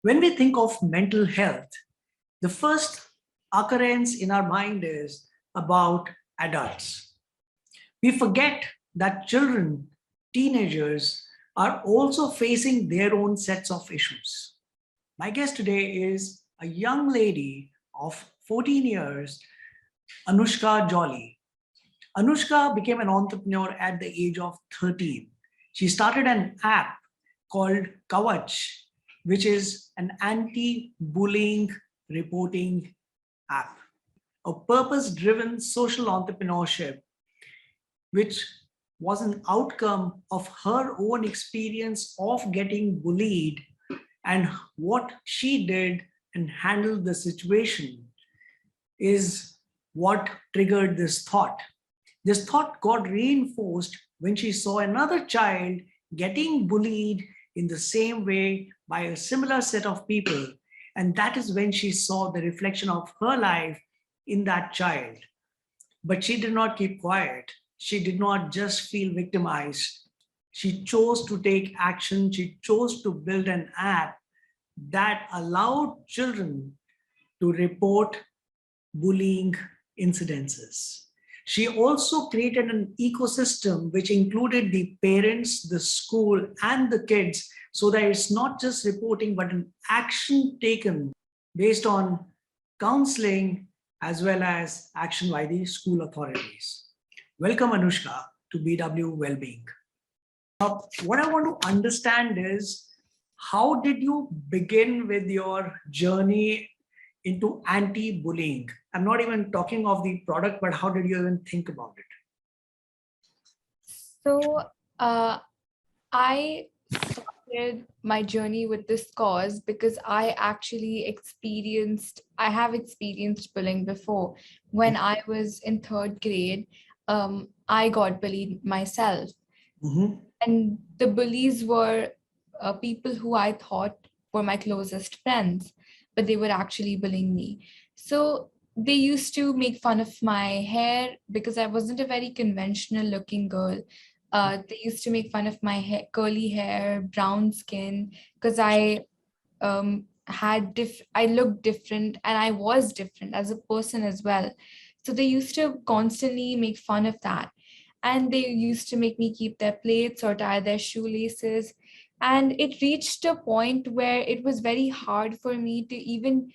When we think of mental health, the first occurrence in our mind is about adults. We forget that children, teenagers are also facing their own sets of issues. My guest today is a young lady of 14 years, Anoushka Jolly. Anoushka became an entrepreneur at the age of 13. She started an app called Kawach, which is an anti-bullying reporting app, a purpose-driven social entrepreneurship, which was an outcome of her own experience of getting bullied and what she did and handled the situation is what triggered this thought. This thought got reinforced when she saw another child getting bullied in the same way by a similar set of people. And that is when she saw the reflection of her life in that child. But she did not keep quiet. She did not just feel victimized. She chose to take action. She chose to build an app that allowed children to report bullying incidences. She also created an ecosystem which included the parents, the school, and the kids, so that it's not just reporting, but an action taken based on counseling as well as action by the school authorities. Welcome, Anoushka, to BW Wellbeing. What I want to understand is, how did you begin with your journey into anti-bullying? I'm not even talking of the product, but how did you even think about it? So I started my journey with this cause because I have experienced bullying before. When I was in third grade, I got bullied myself. Mm-hmm. And the bullies were people who I thought were my closest friends, but they were actually bullying me. So they used to make fun of my hair because I wasn't a very conventional looking girl. They used to make fun of my hair, curly hair, brown skin, because I I looked different and I was different as a person as well. So they used to constantly make fun of that. And they used to make me keep their plates or tie their shoelaces. And it reached a point where it was very hard for me to even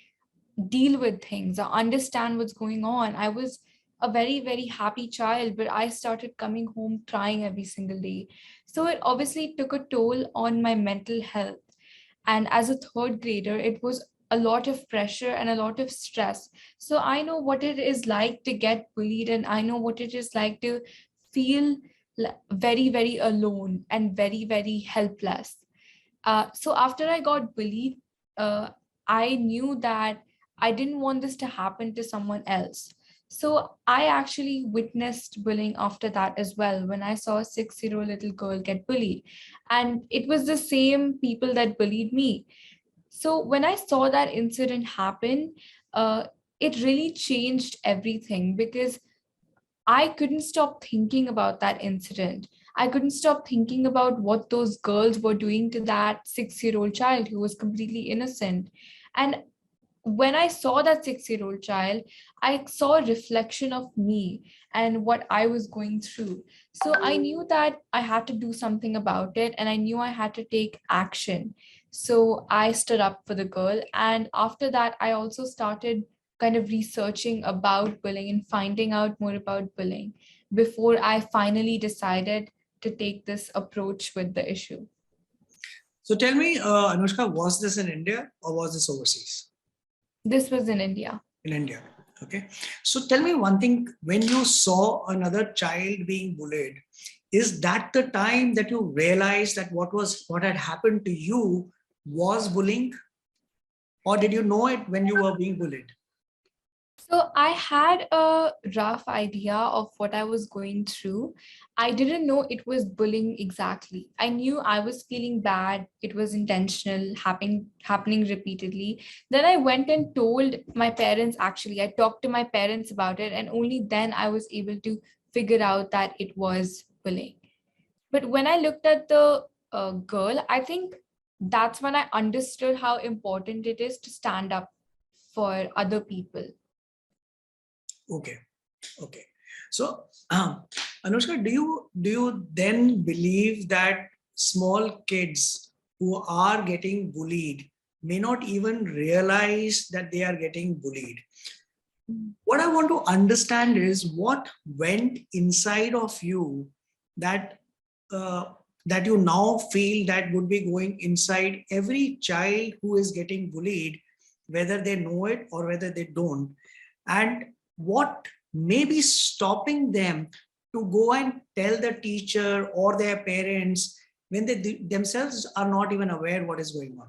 deal with things or understand what's going on. I was a very, very happy child, but I started coming home crying every single day. So it obviously took a toll on my mental health. And as a third grader, it was a lot of pressure and a lot of stress. So I know what it is like to get bullied, and I know what it is like to feel very, very alone and very, very helpless. So after I got bullied, I knew that I didn't want this to happen to someone else. So I actually witnessed bullying after that as well, when I saw a 6-year-old little girl get bullied. And it was the same people that bullied me. So when I saw that incident happen, it really changed everything because I couldn't stop thinking about that incident. I couldn't stop thinking about what those girls were doing to that 6-year-old child who was completely innocent. And when I saw that 6-year-old child, I saw a reflection of me and what I was going through. So I knew that I had to do something about it, and I knew I had to take action. So I stood up for the girl. And after that, I also started kind of researching about bullying and finding out more about bullying before I finally decided to take this approach with the issue. So tell me, Anoushka, was this in India or was this overseas? This was in India. In India. Okay. So tell me one thing, when you saw another child being bullied, is that the time that you realized that what had happened to you was bullying? Or did you know it when you were being bullied? So I had a rough idea of what I was going through. I didn't know it was bullying exactly. I knew I was feeling bad. It was intentional, happening repeatedly. Then I went and told my parents, actually. I talked to my parents about it, and only then I was able to figure out that it was bullying. But when I looked at the girl, I think that's when I understood how important it is to stand up for other people. Okay. Okay. So, Anushka, do you then believe that small kids who are getting bullied may not even realize that they are getting bullied? What I want to understand is what went inside of you that uh, that you now feel that would be going inside every child who is getting bullied, whether they know it or whether they don't, and what may be stopping them to go and tell the teacher or their parents when they themselves are not even aware what is going on.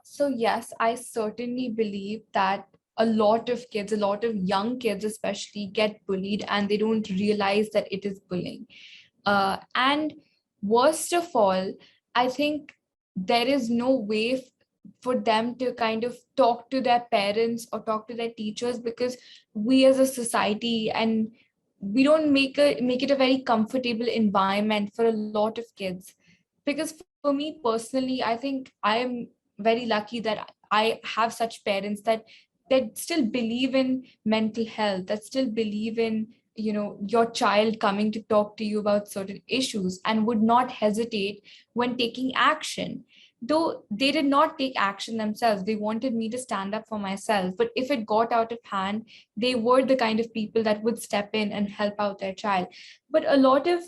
So yes, I certainly believe that a lot of kids, a lot of young kids especially, get bullied and they don't realize that it is bullying. And worst of all, I think there is no way for them to kind of talk to their parents or talk to their teachers, because we as a society, and we don't make it a very comfortable environment for a lot of kids. Because for me personally, I think I am very lucky that I have such parents that still believe in mental health, that still believe in, you know, your child coming to talk to you about certain issues and would not hesitate when taking action. Though they did not take action themselves, they wanted me to stand up for myself, but if it got out of hand, they were the kind of people that would step in and help out their child. But a lot of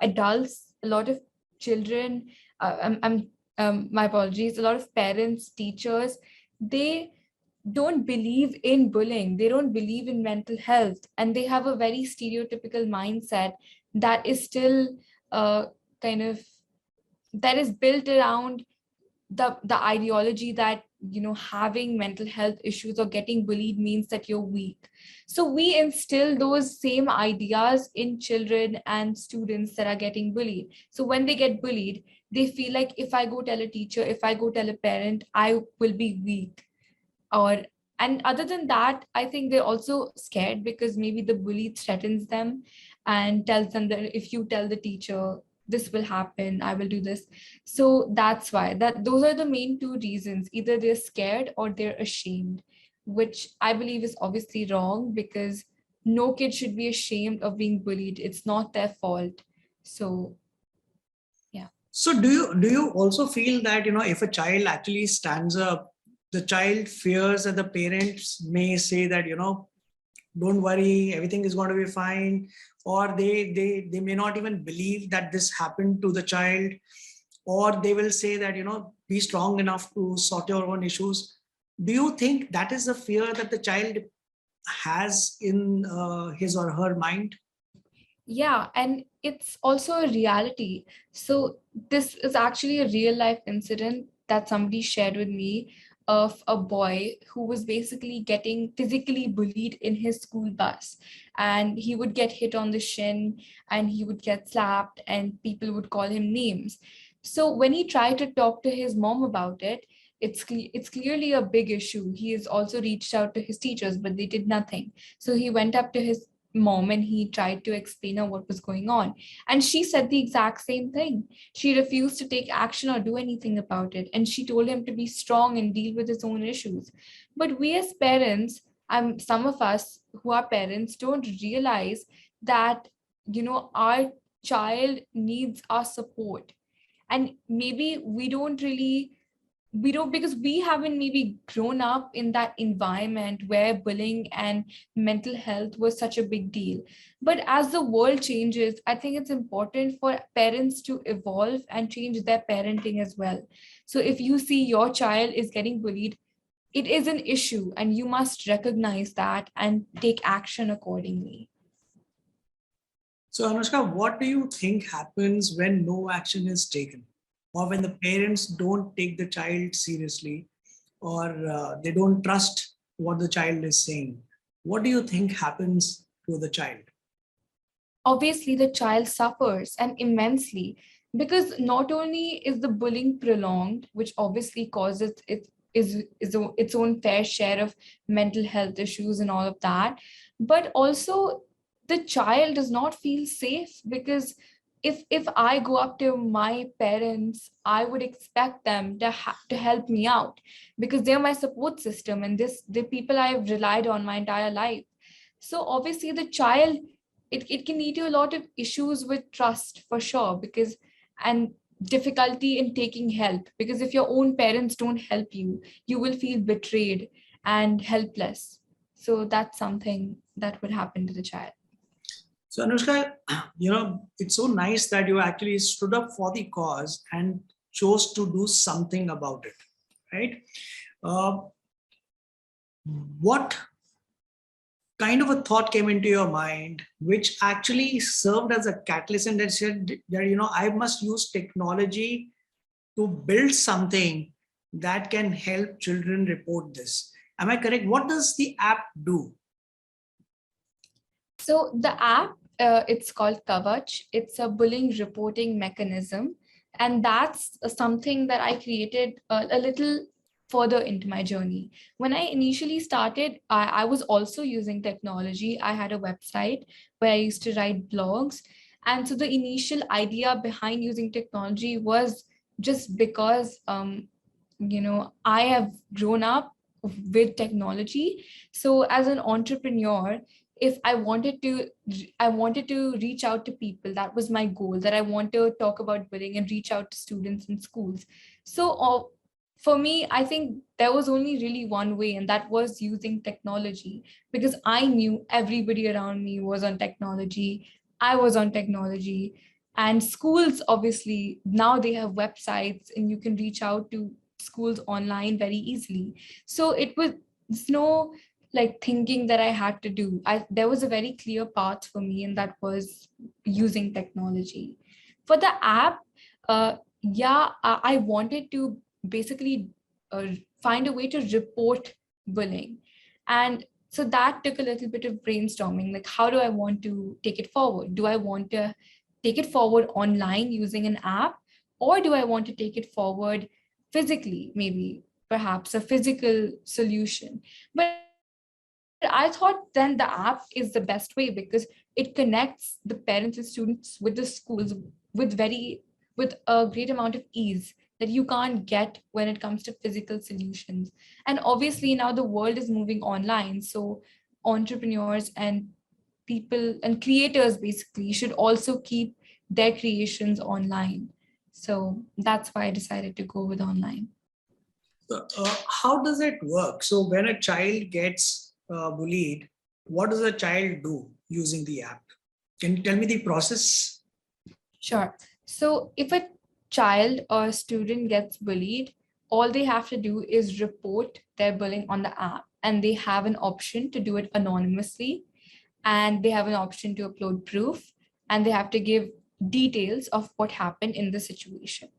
adults, a lot of children, my apologies, a lot of parents, teachers, they don't believe in bullying, they don't believe in mental health, and they have a very stereotypical mindset that is still uh, kind of that is built around the ideology that, you know, having mental health issues or getting bullied means that you're weak. So we instill those same ideas in children and students that are getting bullied. So when they get bullied, they feel like, if I go tell a teacher, if I go tell a parent, I will be weak. Or and other than that, I think they're also scared because maybe the bully threatens them and tells them that if you tell the teacher, this will happen, I will do this. So that's why, that those are the main two reasons: either they're scared or they're ashamed, which I believe is obviously wrong, because no kid should be ashamed of being bullied. It's not their fault. So yeah. So do you also feel that, if a child actually stands up, the child fears that the parents may say that, don't worry, everything is going to be fine, or they may not even believe that this happened to the child, or they will say that, be strong enough to sort your own issues. Do you think that is the fear that the child has in his or her mind? Yeah, and it's also a reality. So this is actually a real life incident that somebody shared with me, of a boy who was basically getting physically bullied in his school bus, and he would get hit on the shin, and he would get slapped, and people would call him names. So when he tried to talk to his mom about it, it's clearly a big issue. He has also reached out to his teachers, but they did nothing. So he went up to his mom and he tried to explain her what was going on, and she said the exact same thing. She refused to take action or do anything about it, and she told him to be strong and deal with his own issues. But we as parents, some of us who are parents, don't realize that, you know, our child needs our support. And maybe we don't, because we haven't maybe grown up in that environment where bullying and mental health was such a big deal. But as the world changes, I think it's important for parents to evolve and change their parenting as well. So if you see your child is getting bullied, it is an issue and you must recognize that and take action accordingly. So, Anushka, what do you think happens when no action is taken, or when the parents don't take the child seriously, or they don't trust what the child is saying? What do you think happens to the child? Obviously the child suffers, and immensely, because not only is the bullying prolonged, which obviously causes its own fair share of mental health issues and all of that, but also the child does not feel safe, because if I go up to my parents, I would expect them to help me out, because they're my support system, and the people I've relied on my entire life. So obviously the child, it can lead to a lot of issues with trust for sure, because and difficulty in taking help, because if your own parents don't help you, you will feel betrayed and helpless. So that's something that would happen to the child. So Anushka, it's so nice that you actually stood up for the cause and chose to do something about it, right? Uh, what kind of a thought came into your mind which actually served as a catalyst and that said that, I must use technology to build something that can help children report this? Am I correct? What does the app do? So the app, it's called Kavach. It's a bullying reporting mechanism, and that's something that I created a little further into my journey. When I initially started, I was also using technology. I had a website where I used to write blogs, and so the initial idea behind using technology was just because I have grown up with technology. So as an entrepreneur, if I wanted to reach out to people, that was my goal, that I want to talk about bullying and reach out to students in schools. So for me, I think there was only really one way, and that was using technology, because I knew everybody around me was on technology. I was on technology. And schools, obviously, now they have websites and you can reach out to schools online very easily. So it was no like thinking that I had to do. There was a very clear path for me, and that was using technology. For the app, I wanted to basically find a way to report bullying. And so that took a little bit of brainstorming, like how do I want to take it forward? Do I want to take it forward online using an app, or do I want to take it forward physically, maybe perhaps a physical solution? But I thought then the app is the best way, because it connects the parents and students with the schools with a great amount of ease that you can't get when it comes to physical solutions. And obviously now the world is moving online, so entrepreneurs and people and creators basically should also keep their creations online. So that's why I decided to go with online. How does it work? So when a child gets bullied, what does a child do using the app? Can you tell me the process? Sure. So if a child or student gets bullied, all they have to do is report their bullying on the app, and they have an option to do it anonymously, and they have an option to upload proof, and they have to give details of what happened in the situation.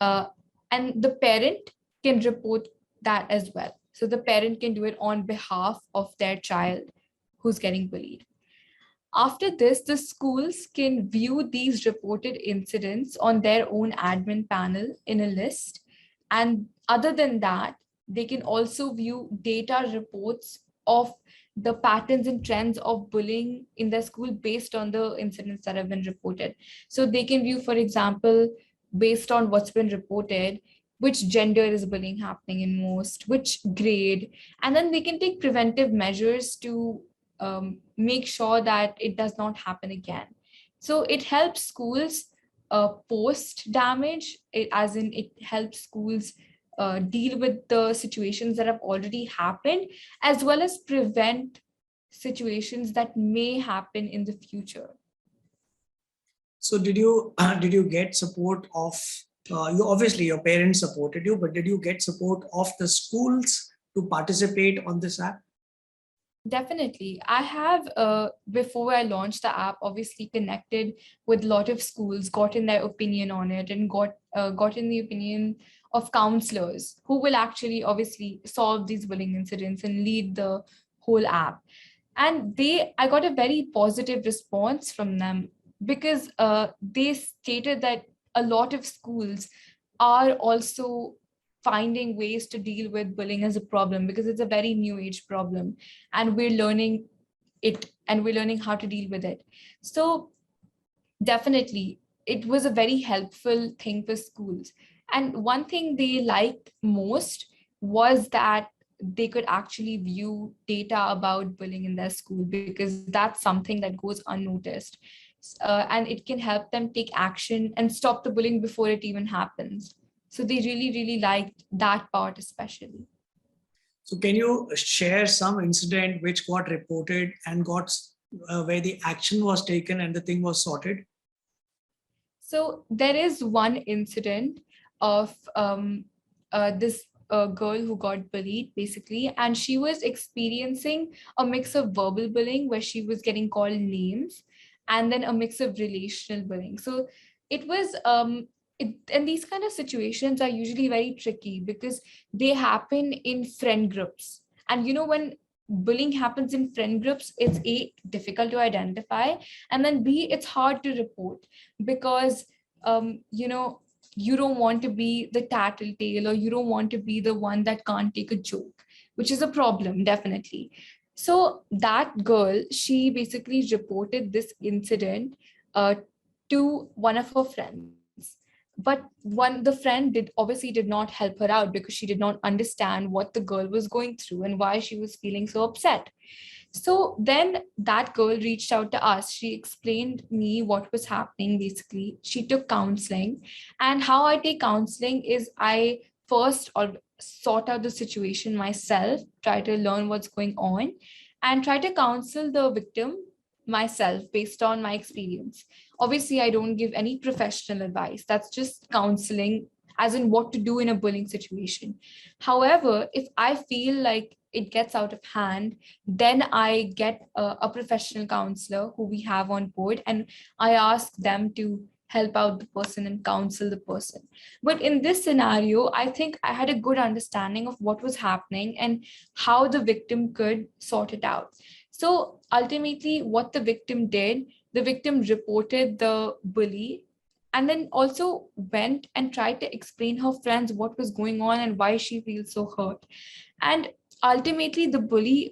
Uh, and the parent can report that as well. So the parent can do it on behalf of their child who's getting bullied. After this, the schools can view these reported incidents on their own admin panel in a list. And other than that, they can also view data reports of the patterns and trends of bullying in their school based on the incidents that have been reported. So they can view, for example, based on what's been reported, which gender is bullying happening in most, which grade, and then they can take preventive measures to make sure that it does not happen again. So it helps schools post damage, as in it helps schools deal with the situations that have already happened, as well as prevent situations that may happen in the future. So did you get support of you? Obviously, your parents supported you, but did you get support of the schools to participate on this app? Definitely. I have, before I launched the app, obviously connected with a lot of schools, gotten their opinion on it, and gotten the opinion of counselors who will actually obviously solve these bullying incidents and lead the whole app. And I got a very positive response from them, because they stated that a lot of schools are also finding ways to deal with bullying as a problem, because it's a very new age problem, and we're learning it, and we're learning how to deal with it. So Definitely, it was a very helpful thing for schools. And one thing they liked most was that they could actually view data about bullying in their school, because that's something that goes unnoticed. And it can help them take action and stop the bullying before it even happens. So they really, really liked that part, especially. So can you share some incident which got reported and got where the action was taken and the thing was sorted? So there is one incident of this girl who got bullied, basically, and she was experiencing a mix of verbal bullying where she was getting called names, and then a mix of relational bullying. So it was and these kind of situations are usually very tricky because they happen in friend groups. And when bullying happens in friend groups, it's A, difficult to identify, and then B, it's hard to report, because you don't want to be the tattletale, or you don't want to be the one that can't take a joke, which is a problem, definitely. So that girl, she basically reported this incident uh, to one of her friends. But the friend obviously did not help her out, because she did not understand what the girl was going through and why she was feeling so upset. So then that girl reached out to us. She explained me what was happening. Basically, she took counseling. And how I take counseling is I first or sort out the situation myself, try to learn what's going on, and try to counsel the victim myself based on my experience. Obviously, I don't give any professional advice. That's just counseling, as in what to do in a bullying situation. However, if I feel like it gets out of hand, then I get a professional counselor who we have on board, and I ask them to help out the person and counsel the person. But in this scenario, I think I had a good understanding of what was happening and how the victim could sort it out. So ultimately, what the victim did, the victim reported the bully, and then also went and tried to explain her friends what was going on and why she feels so hurt. And ultimately,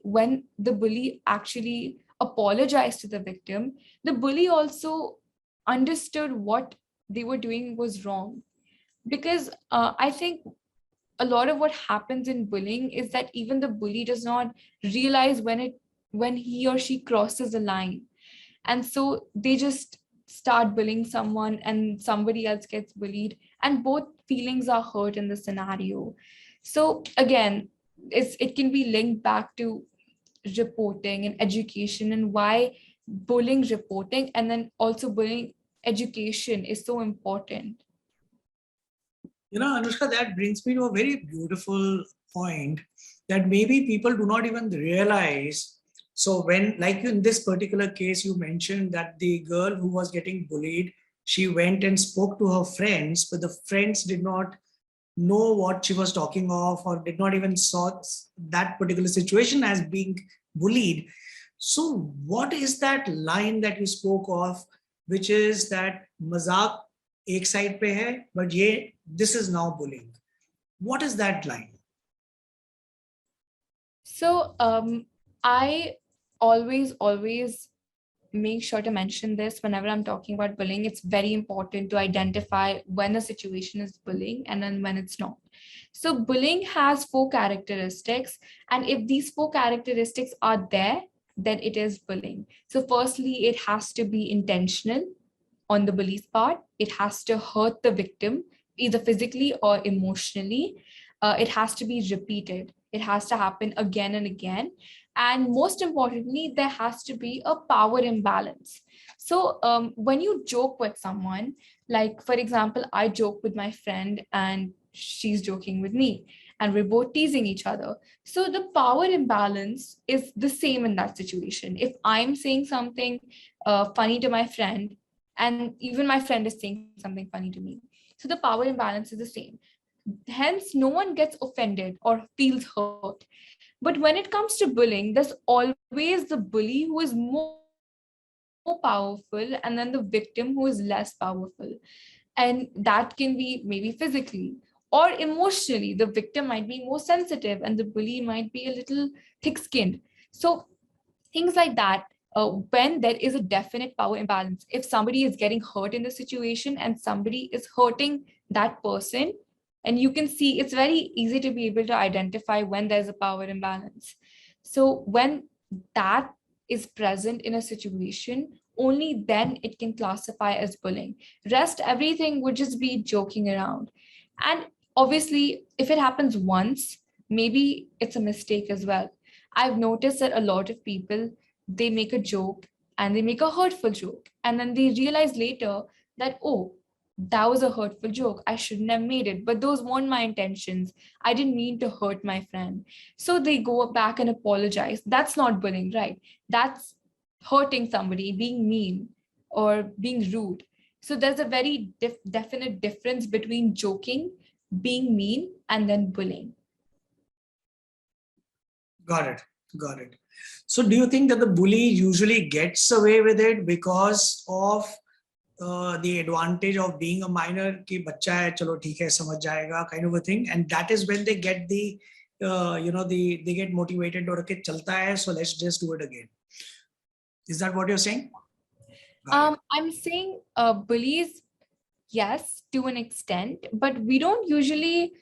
when the bully actually apologized to the victim, the bully also understood what they were doing was wrong. Because I think a lot of what happens in bullying is that even the bully does not realize when he or she crosses a line, and so they just start bullying someone and somebody else gets bullied, and both feelings are hurt in the scenario. So again, it can be linked back to reporting and education, and why bullying reporting and then also bullying education is so important. Anushka, that brings me to a very beautiful point that maybe people do not even realize. So when, like in this particular case, you mentioned that the girl who was getting bullied, she went and spoke to her friends, but the friends did not know what she was talking of, or did not even saw that particular situation as being bullied. So what is that line that you spoke of, which is that mazak एक side पे है, but ये this is now bullying? What is that line? So I always make sure to mention this whenever I'm talking about bullying. It's very important to identify when a situation is bullying and then when it's not. So bullying has 4 characteristics, and if these 4 characteristics are there, then it is bullying. So firstly, it has to be intentional on the bully's part. It has to hurt the victim, either physically or emotionally. It has to be repeated. It has to happen again and again. And most importantly, there has to be a power imbalance. So when you joke with someone, like for example, I joke with my friend and she's joking with me, and we're both teasing each other. So the power imbalance is the same in that situation. If I'm saying something funny to my friend, and even my friend is saying something funny to me, so the power imbalance is the same. Hence, no one gets offended or feels hurt. But when it comes to bullying, there's always the bully who is more powerful, and then the victim who is less powerful. And that can be maybe physically or emotionally. The victim might be more sensitive and the bully might be a little thick skinned. So things like that. when there is a definite power imbalance. If somebody is getting hurt in the situation and somebody is hurting that person, and you can see, it's very easy to be able to identify when there's a power imbalance. So when that is present in a situation, only then it can classify as bullying. Rest, everything would just be joking around. And obviously, if it happens once, maybe it's a mistake as well. I've noticed that a lot of people, they make a joke and they make a hurtful joke. And then they realize later that, oh, that was a hurtful joke. I shouldn't have made it. But those weren't my intentions. I didn't mean to hurt my friend. So they go back and apologize. That's not bullying, right? That's hurting somebody, being mean or being rude. So there's a very definite difference between joking, being mean, and then bullying. Got it. Got it. So do you think that the bully usually gets away with it because of the advantage of being a minor, कि बच्चा है, चलो ठीक है, समझ जाएगा, kind of a thing, and that is when they get the they get motivated or okay, चलता है, so let's just do it again. Is that what you're saying? I'm saying bullies, yes, to an extent, but we don't usually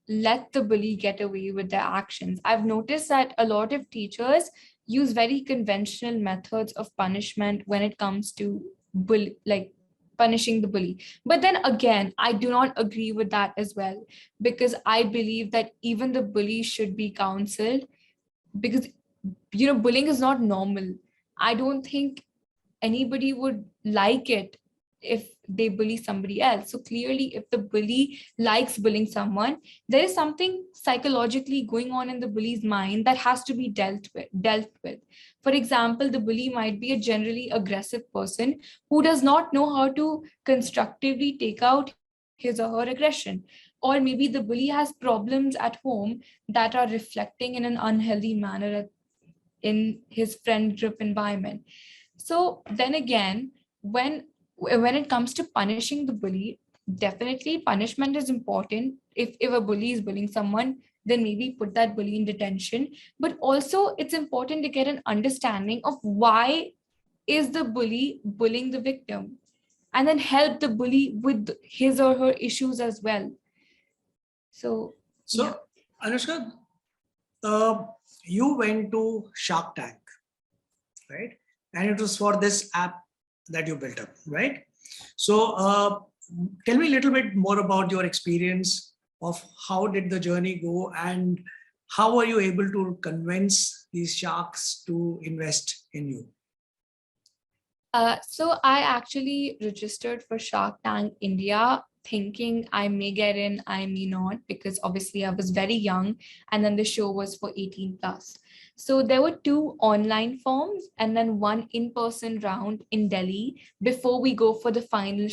let the bully get away with their actions. I've noticed that a lot of teachers use very conventional methods of punishment when it comes to punishing the bully. But then again, I do not agree with that as well, because I believe that even the bully should be counseled, because bullying is not normal. I don't think anybody would like it if they bully somebody else. So clearly, if the bully likes bullying someone, there is something psychologically going on in the bully's mind that has to be dealt with. For example, the bully might be a generally aggressive person who does not know how to constructively take out his or her aggression. Or maybe the bully has problems at home that are reflecting in an unhealthy manner in his friend group environment. So then again, when it comes to punishing the bully, definitely punishment is important. If a bully is bullying someone, then maybe put that bully in detention. But also it's important to get an understanding of why is the bully bullying the victim, and then help the bully with his or her issues as well. So yeah. Anoushka, you went to Shark Tank, right? And it was for this app that you built up, right? So tell me a little bit more about your experience of how did the journey go and how were you able to convince these sharks to invest in you? So I actually registered for Shark Tank India thinking I may get in, I may not, because obviously I was very young and then the show was for 18 plus. So there were 2 online forms and then 1 in-person round in Delhi before we go for the final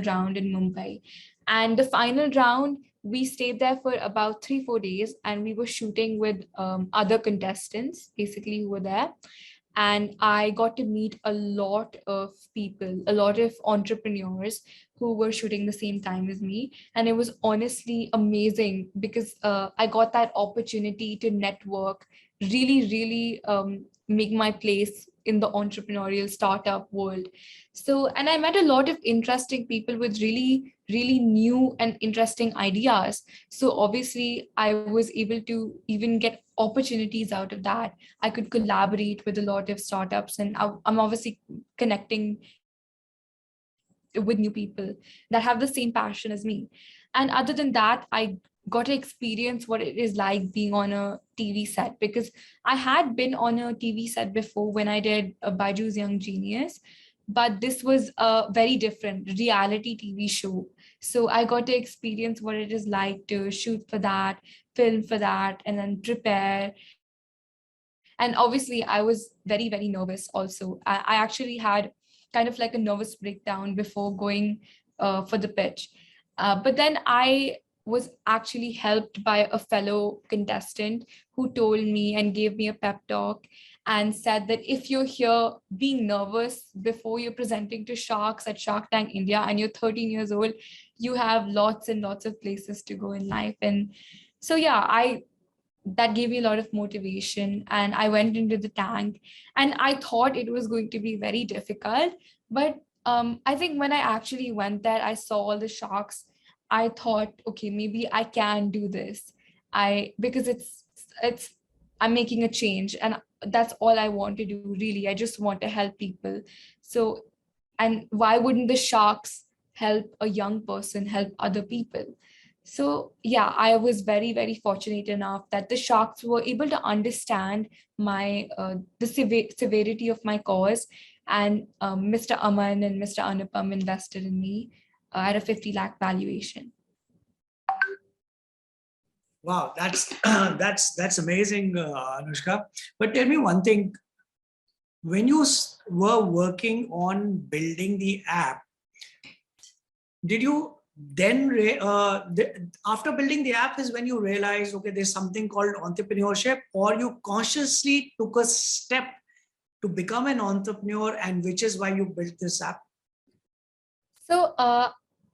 round in Mumbai. And the final round, we stayed there for about 3-4 days and we were shooting with other contestants, basically, who were there. And I got to meet a lot of people, a lot of entrepreneurs who were shooting the same time as me. And it was honestly amazing because I got that opportunity to network, really make my place in the entrepreneurial startup world. So, and I met a lot of interesting people with really new and interesting ideas. So obviously I was able to even get opportunities out of that. I could collaborate with a lot of startups, and I'm obviously connecting with new people that have the same passion as me. And other than that, I got to experience what it is like being on a TV set, because I had been on a TV set before when I did Baju's Young Genius, but this was a very different reality TV show. So I got to experience what it is like to shoot for that, film for that, and then prepare. And obviously I was very nervous also. I actually had kind of like a nervous breakdown before going for the pitch. But then I was actually helped by a fellow contestant who told me and gave me a pep talk and said that if you're here being nervous before you're presenting to sharks at Shark Tank India and you're 13 years old, you have lots and lots of places to go in life. And so, yeah, I that gave me a lot of motivation. And I went into the tank, and I thought it was going to be very difficult. But I think when I actually went there, I saw all the sharks. I thought, okay, maybe I can do this. Because it's I'm making a change, and that's all I want to do, really. I just want to help people. So, and why wouldn't the sharks help a young person help other people? So yeah, I was very, very fortunate enough that the sharks were able to understand my the severity of my cause, and Mr. Aman and Mr. Anupam invested in me at a 50 lakh valuation. Wow, that's that's amazing, Anoushka. But tell me one thing: when you were working on building the app, did you then after building the app is when you realized, okay, there's something called entrepreneurship, or you consciously took a step to become an entrepreneur, and which is why you built this app? So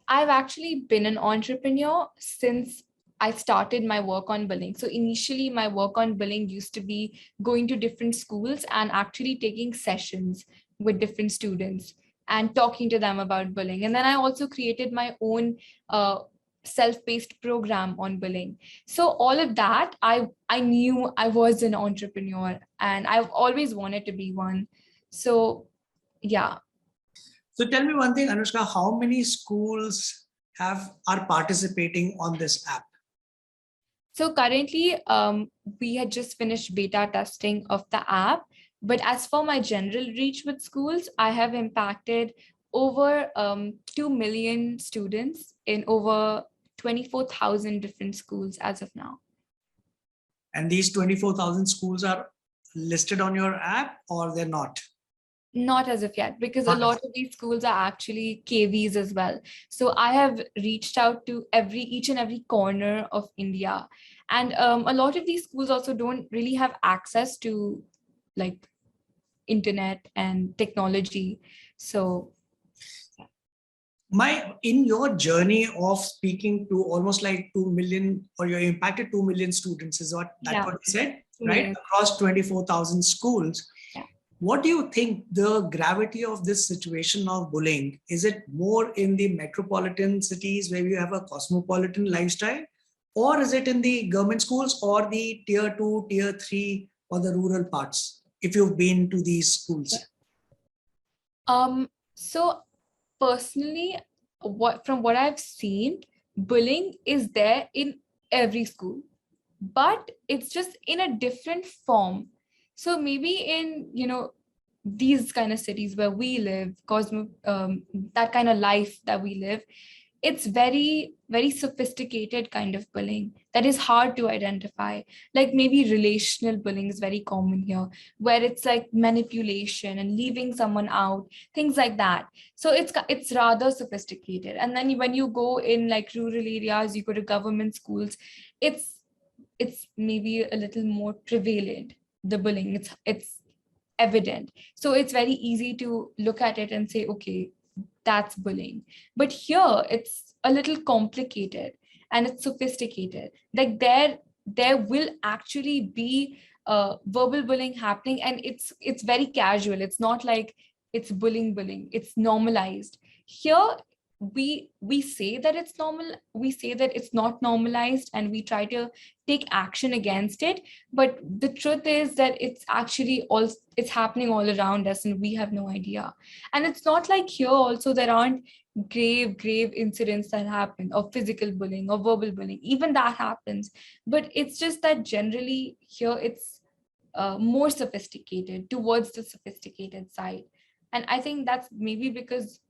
I've actually been an entrepreneur since I started my work on billing. So initially, my work on billing used to be going to different schools and actually taking sessions with different students and talking to them about billing. And then I also created my own self-paced program on billing. So all of that, I knew I was an entrepreneur, and I've always wanted to be one. So yeah. So tell me one thing, Anoushka, how many schools are participating on this app? So currently, we had just finished beta testing of the app. But as for my general reach with schools, I have impacted over 2 million students in over 24,000 different schools as of now. And these 24,000 schools are listed on your app, or they're not? Not as of yet, because a lot of these schools are actually KVs as well. So I have reached out to each and every corner of India. And a lot of these schools also don't really have access to like internet and technology. So in your journey of speaking to almost like 2 million, or you impacted 2 million students, is what you said, right? Across 24,000 schools. Yeah. What do you think the gravity of this situation of bullying? Is it more in the metropolitan cities where you have a cosmopolitan lifestyle, or is it in the government schools, or the tier 2, tier 3, or the rural parts, if you've been to these schools? So personally, from what I've seen, bullying is there in every school, but it's just in a different form. So maybe in, these kind of cities where we live, that kind of life that we live, it's very, very sophisticated kind of bullying that is hard to identify. Like maybe relational bullying is very common here, where it's like manipulation and leaving someone out, things like that. So it's rather sophisticated. And then when you go in like rural areas, you go to government schools, it's maybe a little more prevalent, the bullying. It's evident. So it's very easy to look at it and say, okay, that's bullying. But here it's a little complicated and it's sophisticated. Like there will actually be verbal bullying happening, and it's very casual. It's not like it's bullying. It's normalized. Here we say that it's normal, we say that it's not normalized, and we try to take action against it. But the truth is that it's happening all around us, and we have no idea. And it's not like here also there aren't grave incidents that happen of physical bullying or verbal bullying. Even that happens, but it's just that generally here it's more sophisticated, towards the sophisticated side. And I think that's maybe because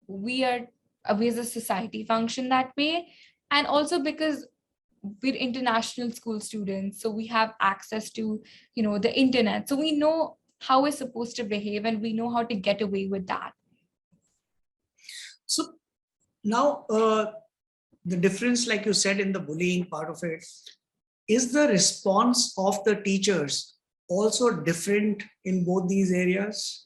we as a society function that way, and also because we're international school students, so we have access to the internet, so we know how we're supposed to behave, and we know how to get away with that. So now the difference, like you said, in the bullying part of it, is the response of the teachers also different in both these areas?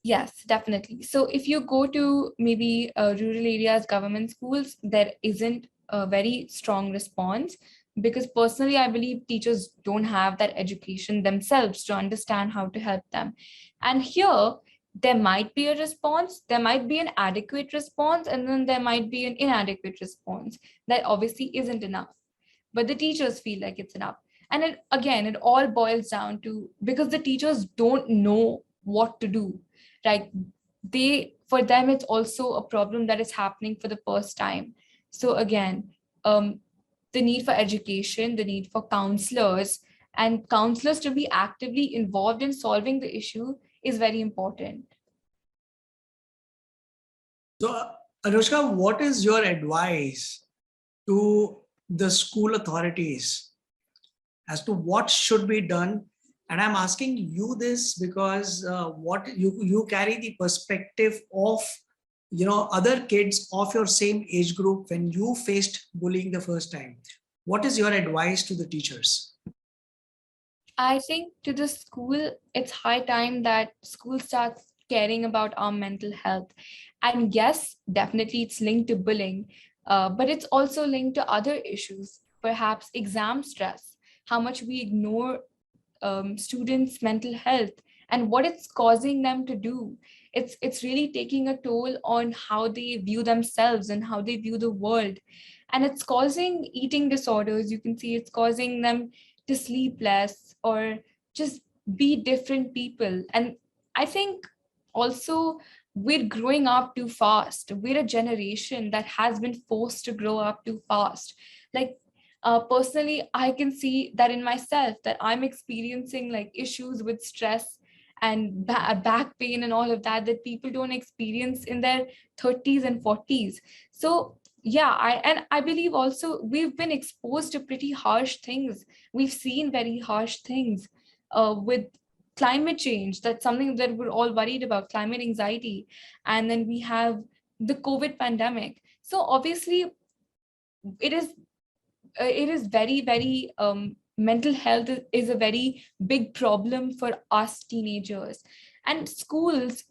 Yes, definitely. So if you go to maybe rural areas, government schools, there isn't a very strong response. because personally, I believe teachers don't have that education themselves to understand how to help them. And here, there might be a response, there might be an adequate response, and then there might be an inadequate response that obviously isn't enough. But the teachers feel like it's enough. And it all boils down to because the teachers don't know what to do, right? For them, it's also a problem that is happening for the first time. So again, um, the need for education, the need for counselors, and counselors to be actively involved in solving the issue is very important. So, Anoushka, what is your advice to the school authorities as to what should be done? And I'm asking you this because what you carry the perspective of other kids of your same age group when you faced bullying the first time. What is your advice to the teachers? I think to the school, it's high time that school starts caring about our mental health. And yes, definitely it's linked to bullying, but it's also linked to other issues, perhaps exam stress, how much we ignore students' mental health and what it's causing them to do. It's really taking a toll on how they view themselves and how they view the world. And it's causing eating disorders. You can see it's causing them to sleep less or just be different people. And I think also we're growing up too fast. We're a generation that has been forced to grow up too fast. Like personally, I can see that in myself that I'm experiencing like issues with stress and back pain and all of that that people don't experience in their 30s and 40s. So yeah, I believe also we've been exposed to pretty harsh things. We've seen very harsh things with climate change. That's something that we're all worried about, climate anxiety. And then we have the COVID pandemic. So obviously it is very mental health is a very big problem for us teenagers, and schools,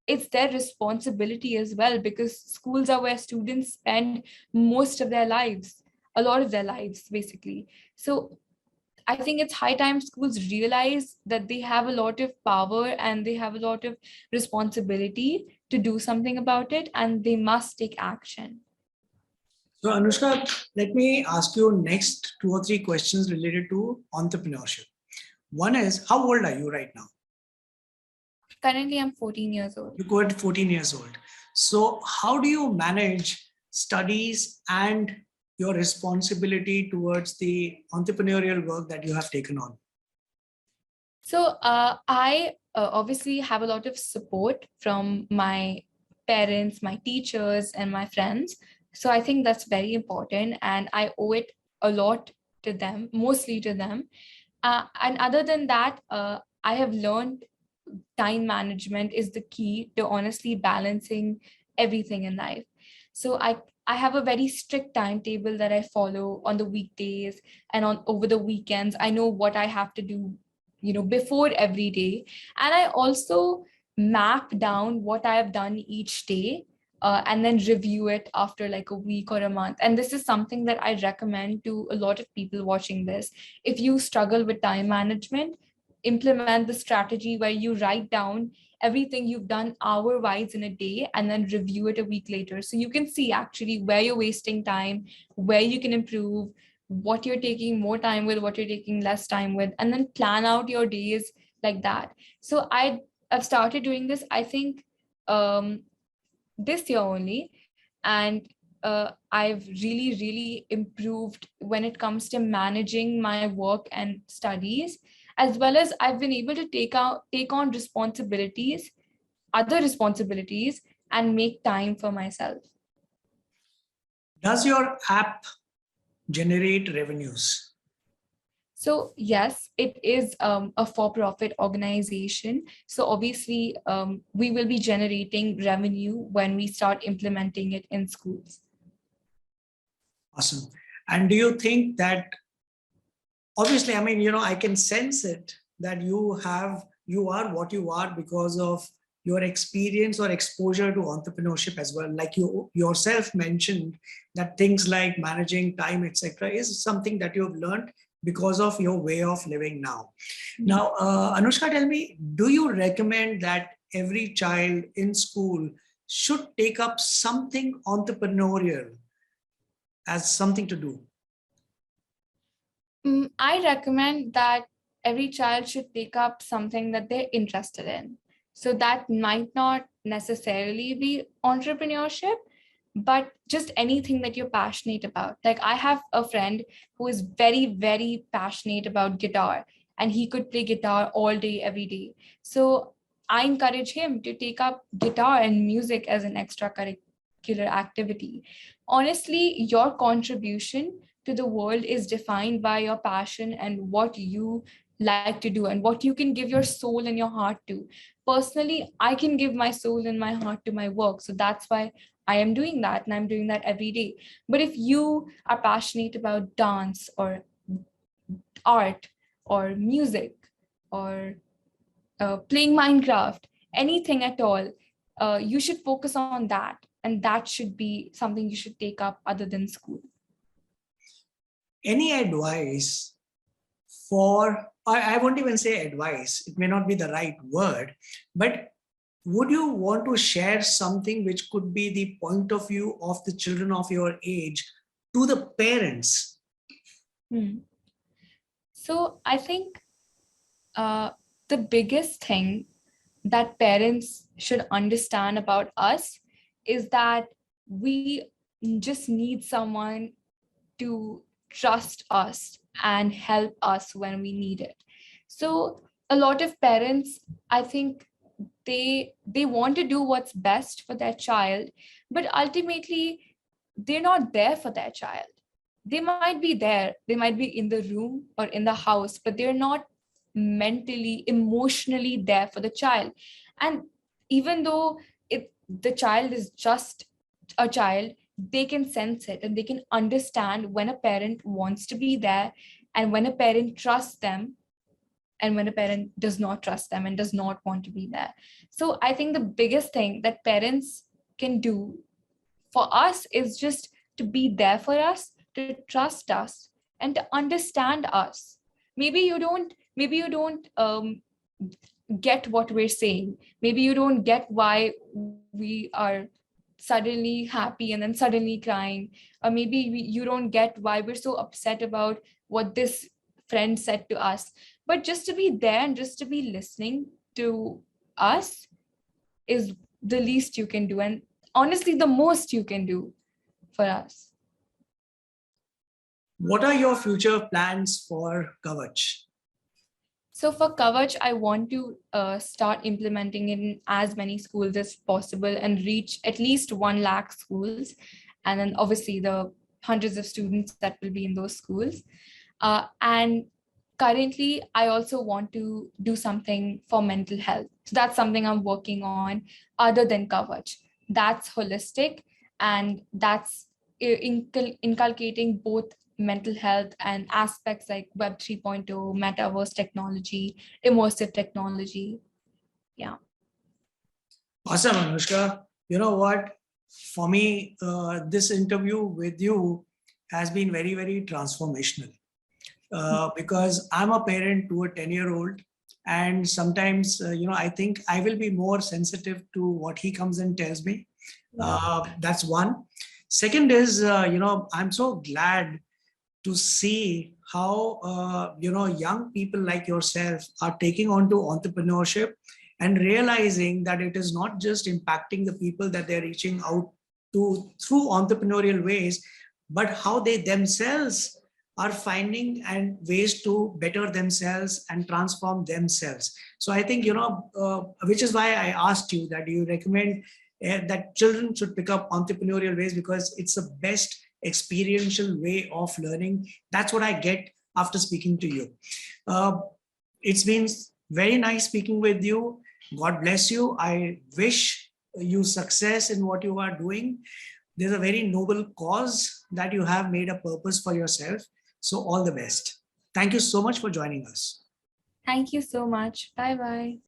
it's their responsibility as well, because schools are where students spend most of their lives, a lot of their lives basically. So I think it's high time schools realize that they have a lot of power and they have a lot of responsibility to do something about it, and they must take action. So, Anushka, let me ask you next 2 or 3 questions related to entrepreneurship. One is, how old are you right now? Currently I'm 14 years old. You got 14 years old. So, how do you manage studies and your responsibility towards the entrepreneurial work that you have taken on? So I obviously have a lot of support from my parents, my teachers, and my friends. So I think that's very important, and I owe it a lot to them, mostly to them. And other than that, I have learned time management is the key to honestly balancing everything in life. So I have a very strict timetable that I follow on the weekdays and on over the weekends. I know what I have to do, before every day. And I also map down what I have done each day, and then review it after like a week or a month. And this is something that I recommend to a lot of people watching this. If you struggle with time management, implement the strategy where you write down everything you've done hour wise in a day and then review it a week later. So you can see actually where you're wasting time, where you can improve, what you're taking more time with, what you're taking less time with, and then plan out your days like that. So I've started doing this, I think, this year only. And I've really improved when it comes to managing my work and studies, as well as I've been able to take on responsibilities, other responsibilities, and make time for myself. Does your app generate revenues? So yes, it is a for-profit organization. So obviously, we will be generating revenue when we start implementing it in schools. Awesome. And do you think that, obviously, I mean, I can sense it that you are what you are because of your experience or exposure to entrepreneurship as well? Like you yourself mentioned that things like managing time, etc., is something that you've learned because of your way of living now. Now, Anoushka, tell me, do you recommend that every child in school should take up something entrepreneurial as something to do? I recommend that every child should take up something that they're interested in. So that might not necessarily be entrepreneurship, but just anything that you're passionate about. Like I have a friend who is very, very passionate about guitar, and he could play guitar all day, every day. So I encourage him to take up guitar and music as an extracurricular activity. Honestly, your contribution to the world is defined by your passion and what you like to do and what you can give your soul and your heart to. Personally, I can give my soul and my heart to my work. So that's why I am doing that, and I'm doing that every day. But if you are passionate about dance or art or music or playing Minecraft, anything at all, you should focus on that. And that should be something you should take up other than school. Any advice for, I won't even say advice, it may not be the right word, but would you want to share something which could be the point of view of the children of your age to the parents? So I think the biggest thing that parents should understand about us is that we just need someone to trust us and help us when we need it. So a lot of parents, I think, they want to do what's best for their child, but ultimately they're not there for their child. They might be there, they might be in the room or in the house, but they're not mentally, emotionally there for the child. And even though the child is just a child, they can sense it and they can understand when a parent wants to be there and when a parent trusts them and when a parent does not trust them and does not want to be there. So I think the biggest thing that parents can do for us is just to be there for us, to trust us, and to understand us. Maybe you don't get what we're saying. Maybe you don't get why we are suddenly happy and then suddenly crying, or maybe you don't get why we're so upset about what this friend said to us. But just to be there and just to be listening to us is the least you can do, and honestly the most you can do for us. What are your future plans for Kavach? So for Kavach, I want to start implementing it in as many schools as possible and reach at least 1 lakh schools. And then obviously the hundreds of students that will be in those schools. And currently, I also want to do something for mental health. So that's something I'm working on other than Kavach. That's holistic, and that's inculcating both mental health and aspects like Web 3.0, metaverse technology, immersive technology. Yeah. Awesome, Anoushka. You know what? For me, this interview with you has been very, very transformational because I'm a parent to a 10-year-old. And sometimes, I think I will be more sensitive to what he comes and tells me. That's one. Second is, I'm so glad to see how young people like yourself are taking on to entrepreneurship and realizing that it is not just impacting the people that they're reaching out to through entrepreneurial ways, but how they themselves are finding and ways to better themselves and transform themselves. So I think, which is why I asked you that you recommend that children should pick up entrepreneurial ways because it's the best experiential way of learning. That's what I get after speaking to you. It's been very nice speaking with you. God bless you. I wish you success in what you are doing. There's a very noble cause that you have made a purpose for yourself. So all the best. Thank you so much for joining us. Thank you so much. Bye-bye.